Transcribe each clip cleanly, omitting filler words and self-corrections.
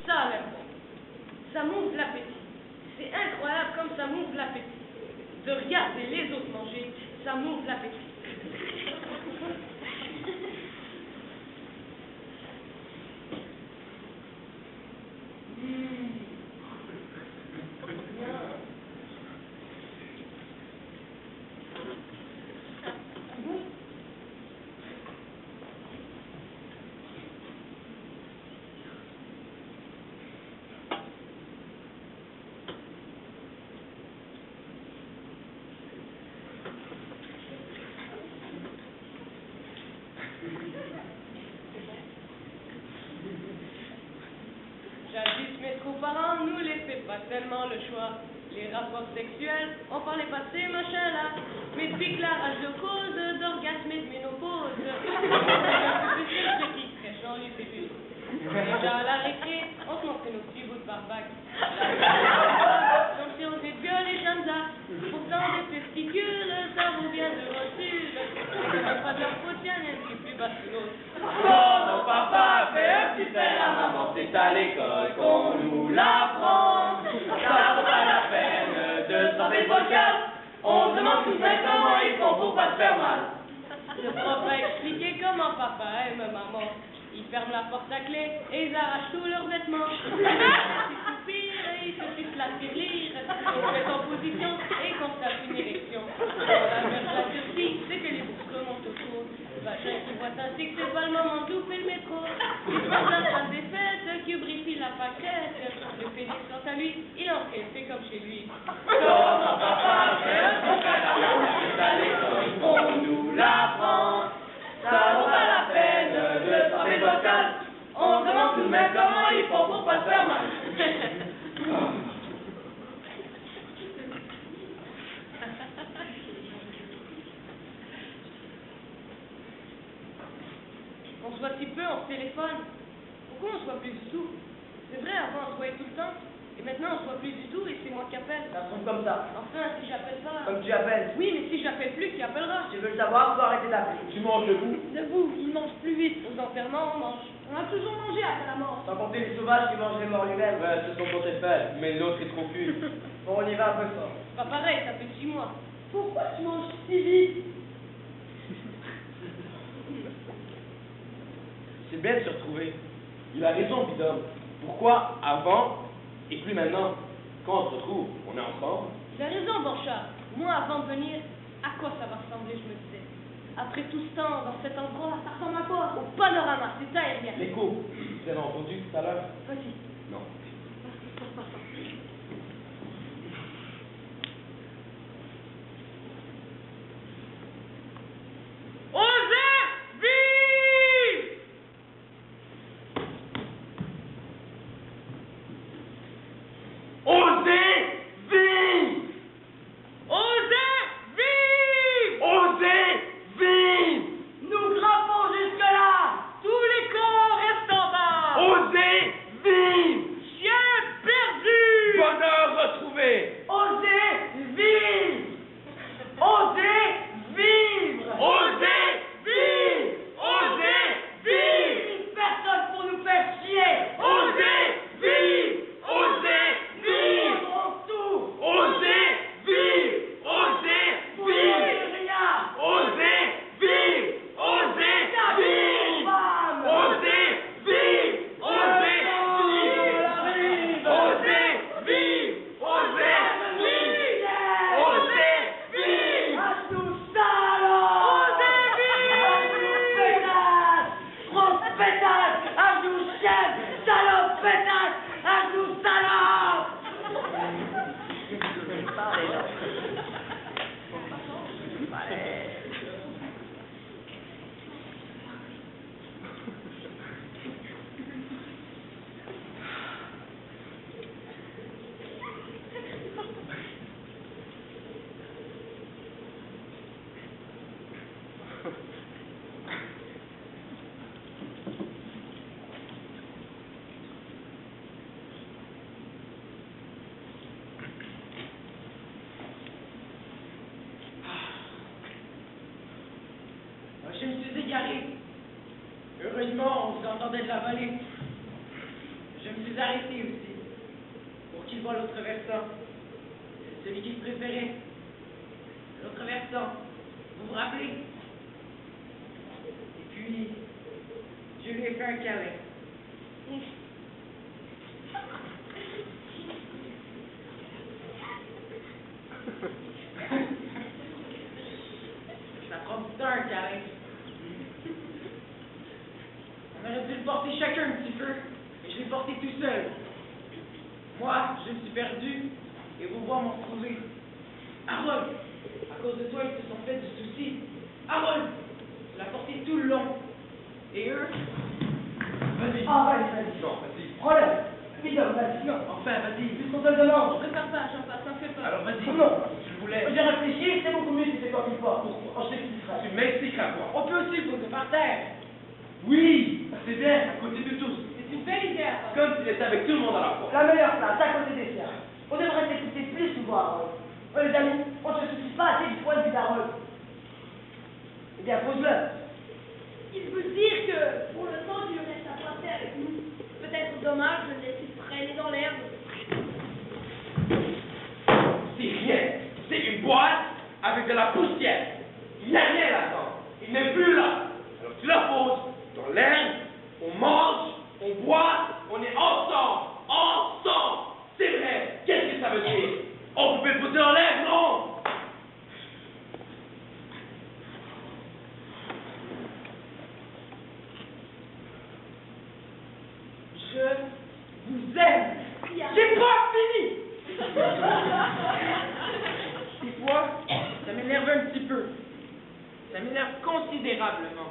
Ça a l'air bon. Ça m'ouvre l'appétit. C'est incroyable comme ça m'ouvre l'appétit. De regarder les autres manger, ça m'ouvre l'appétit. Jadis, mes parents nous laissaient pas tellement le choix. Les rapports sexuels, on parlait pas de ces machins-là. Mais depuis que la rage de cause d'orgasme et de ménopause, c'est ce qui serait changé, c'est plus. Déjà à la récré, on se montrait nos petits bouts de barbac. Donc si on s'est viol et Jamza, pourtant des testicules, ça vaut bien de rotules. C'est quand même pas de leur faute, y'en a un qui est plus bas que l'autre. Quand mon papa fait un petit père à maman, c'est à l'école qu'on nous l'apprend. Ça vaut pas la peine de s'en faire vocal. On se demande tout de même comment ils font pour pas se faire mal. Le prof a expliqué comment papa aime maman. Ils ferment la porte à clé et ils arrachent tous leurs vêtements. Ils soupirent et ils se sucent la tirelire. Ils se mettent en position et constatent une érection. La meilleure surprise, c'est que les bourses remontent autour. Vagin qui voit ainsi que c'est pas le moment de louper le métro. Les dans la salle des fêtes qui lubrifie la paquette. Le pénis quant à lui, il en fait comme chez lui. Quand mon papa fait un petit père à maman, c'est à l'école qu'on nous l'apprend. Ça vaut pas la peine de s'en faire vocal. On se demande tout de même comment ils font pour pas se faire mal. On se voit si peu, on se téléphone. Pourquoi on se voit plus du tout? C'est vrai, avant on se voyait tout le temps. Et maintenant on se voit plus du tout et c'est moi qui appelle. Ça tombe comme ça. Enfin, si j'appelle pas. Comme tu appelles. Oui, mais si j'appelle plus, qui appellera? Si tu veux le savoir, faut arrêter d'appeler. Tu manges debout. Debout, il mange plus vite. Aux enterrements, on mange. On a toujours mangé après la mort. Sans compter les sauvages qui mangent les morts lui-même. Ouais, c'est son côté fait, mais l'autre est trop cul. Bon, on y va un peu fort. C'est pas pareil, ça fait 6 mois. Pourquoi tu manges si vite? C'est bien de se retrouver. Il a raison, bidon. Pourquoi avant et plus maintenant? Quand on se retrouve, on est ensemble. Il a raison, Borchardt. Moi, avant de venir, à quoi ça va ressembler, je me disais. Après tout ce temps, dans cet endroit, ça ressemble à quoi? Au panorama, c'est aérien. L'écho, vous avez entendu tout à l'heure? Vas-y. Non. Osez vivre! Osez vivre! Osez vivre! Osez vivre! Nous grimpons jusque-là! Tous les corps restent en bas! Osez vivre! Chien perdu! Bonheur retrouvé! Osez vivre! Osez vivre! Osez vivre! Osez vivre! Une personne pour nous faire chier! Osez vivre! Osez Nous vivre! prendrons tout! Osez vivre! Osez Vous vivre! n'aurez rien! Osez vivre! Osez vivre! Femme! Osez vivre! Osez vivre! Osez vivre! Osez vivre! Osez vivre! À tout salauds! Osez vivre! À nous pétasses! Grosse pétasse! À nous chef! Salope pétasse! À nous salopes! Je me suis égaré. Heureusement, on s'entendait de la vallée. Je me suis vous arrêter aussi. Pour qu'il voit l'autre versant. Celui qu'il préférait. L'autre versant. Vous vous rappelez? Et puis, je lui ai fait un câlin. Ça prend du temps, un câlin. On aurait dû le porter chacun un petit peu, et je l'ai porté tout seul. Moi, je me suis perdu, et vos voix m'ont retrouvé. Harold, à cause de toi, ils se sont fait du souci. Harold, tu l'as porté tout le long. Et eux? Vas-y. Ah, vas-y. Non, vas-y. Prends-le. Vite, vas-y. Non. Enfin, vas-y. C'est ce qu'on te le demande. Je prépare pas, j'en passe, n'en fais pas. Alors vas-y. Non. Tu le voulais. J'ai réfléchi, c'est beaucoup mieux si c'est toi qui le portes. Pourquoi? Je t'expliquerai. Tu m'expliqueras quoi? On peut aussi poser par terre. Oui, c'est bien, à côté de tous. C'est une belle idée, Harold. Comme s'il était avec tout le monde à la fois. La meilleure place, à côté des siens. On devrait t'écouter plus souvent, Harold. Les amis, on ne se soucie pas assez du point de vue d'Harold. Eh bien, pose-le. Il veut dire que, pour le temps qu'il reste à passer avec nous, peut-être dommage de le laisser traîner dans l'herbe. C'est rien. C'est une boîte avec de la poussière. Il n'y a rien là-dedans. Il n'est plus là. Alors tu la poses dans l'herbe, on mange, on boit, on est ensemble. Ensemble. C'est vrai. Qu'est-ce que ça veut dire? On peut le poser dans l'herbe, non? Je vous aime. J'ai pas fini. Des fois, ça m'énerve un petit peu. Ça m'énerve considérablement.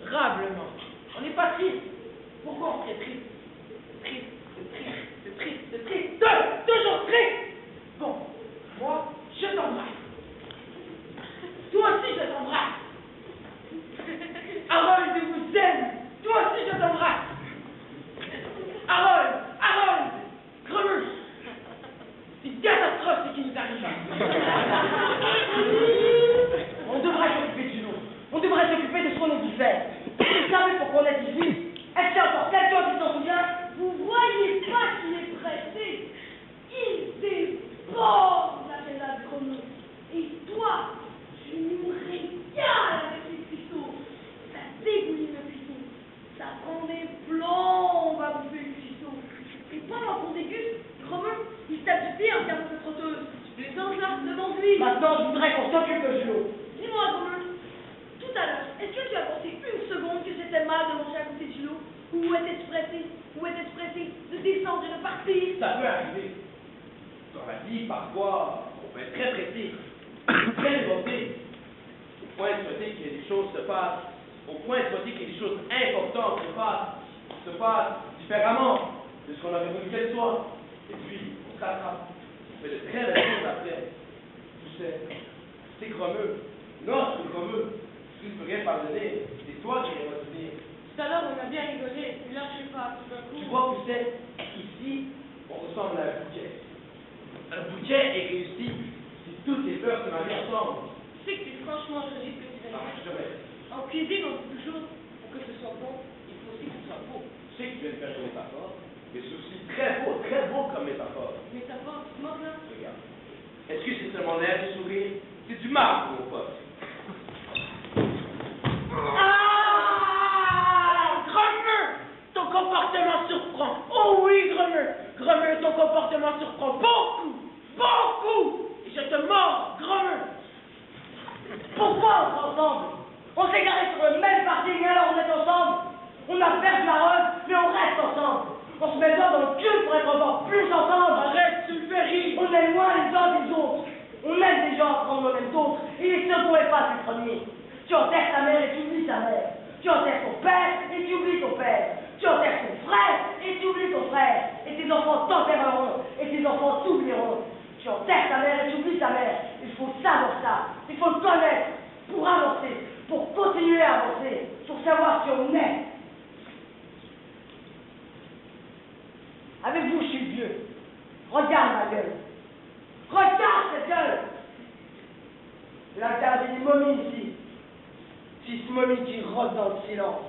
Rablement. On n'est pas triste. Pourquoi on serait triste? Triste. Toujours triste. Bon, moi, je t'embrasse. Toi aussi, je t'embrasse. Harold, je vous aime. Toi aussi, je t'embrasse. Harold, Gremeux. C'est une catastrophe ce qui nous arrive. On devrait s'occuper du lot. On devrait s'occuper de ce qu'on a dû faire. Vous savez pourquoi on est ici? Est-ce qu'il y a encore quelqu'un qui s'en souvient? Vous voyez pas qu'il est pressé. Il déborde la pédale Gremeux. Et toi, tu nous régales avec les cuisseaux. Ça dégouline le cuisseau. Ça prend des plombes à bouffer le cuisseau. Et pendant qu'on déguste, Gremeux, il se tape du pied en termes de trotteuse. Tu plaisantes là, devant lui. Maintenant, je voudrais qu'on s'occupe de Julo. Dis-moi, Gremeux, tout à l'heure, est-ce que tu as pensé une seconde que c'était mal de manger à côté du lot? Ou étais-tu pressé de descendre et de partir? Ça peut arriver. Dans la vie, parfois, on peut être très précis, très évoqué, au point de souhaiter que les choses se passent, au point de souhaiter que les choses importantes se passent différemment de ce qu'on aurait voulu qu'elles soient. Et puis, on se rattrape. On fait de très belles choses après. Tu sais, c'est Gremeux, notre Gremeux. Si tu ne peux rien pardonner, c'est toi qui vas te dire. Tout à l'heure, on a bien rigolé, puis là, je sais pas, tout d'un coup... Tu vois, Pousset, ici, on ressemble à un bouquet. Un bouquet est réussi si toutes les fleurs se marient ensemble. Tu sais que c'est franchement joli ce que tu viens de Ah, dire. je te répète. En cuisine, on dit toujours, pour que ce soit bon, il faut aussi que ce soit beau. Je sais que tu viens de faire une métaphore, mais c'est aussi très beau comme métaphore. Métaphore, tu te moques là? Regarde. Est-ce que c'est seulement l'air du sourire? C'est du marbre, mon pote. Ah! Gremeux! Ton comportement surprend. Oh oui, Gremeux, ton comportement surprend beaucoup. Et je te mords, Gremeux. Pourquoi on est ensemble? On s'est garé sur le même parking, alors on est ensemble. On a perdu la robe, mais on reste ensemble. On se met le doigt dans le cul pour être encore plus ensemble. Arrête, tu me fais rire. On est loin les uns des autres. On aime des gens comme on aime d'autres. Et les seconds effacent les premiers. Tu enterres ta mère et tu oublies ta mère. Tu enterres ton père et tu oublies ton père. Tu enterres ton frère et tu oublies ton frère. Et tes enfants t'enterreront et tes enfants t'oublieront. Tu enterres ta mère et tu oublies ta mère. Il faut savoir ça. Il faut le connaître pour avancer, pour continuer à avancer, pour savoir qui on est. Avec vous, je suis vieux. Regarde ma gueule. Regarde cette gueule. La garde une momie ici. Fils momie qui rôde dans le silence.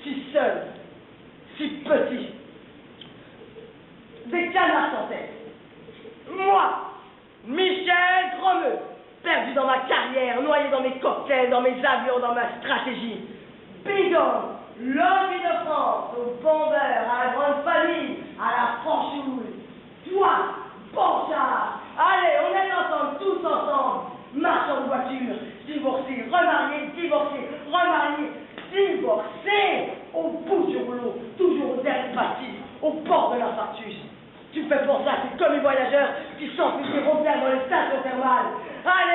Si seul, si petit. des canards sans tête. Moi, Michel Gromeux, perdu dans ma carrière, noyé dans mes cocktails, dans mes avions, dans ma stratégie. Bidon, l'homme de France, au bombeur, à la grande famille, à la franchouille. Toi, Bonchard, allez, on est ensemble, tous ensemble. Marchand de voiture, divorcé, remarié, divorcé, remarié, divorcé. Au bout du rouleau, toujours au dernier parti, au bord de l'infarctus. Tu me fais penser à ces commis voyageurs qui s'enfuient des rompeurs dans les stations thermales. Allez,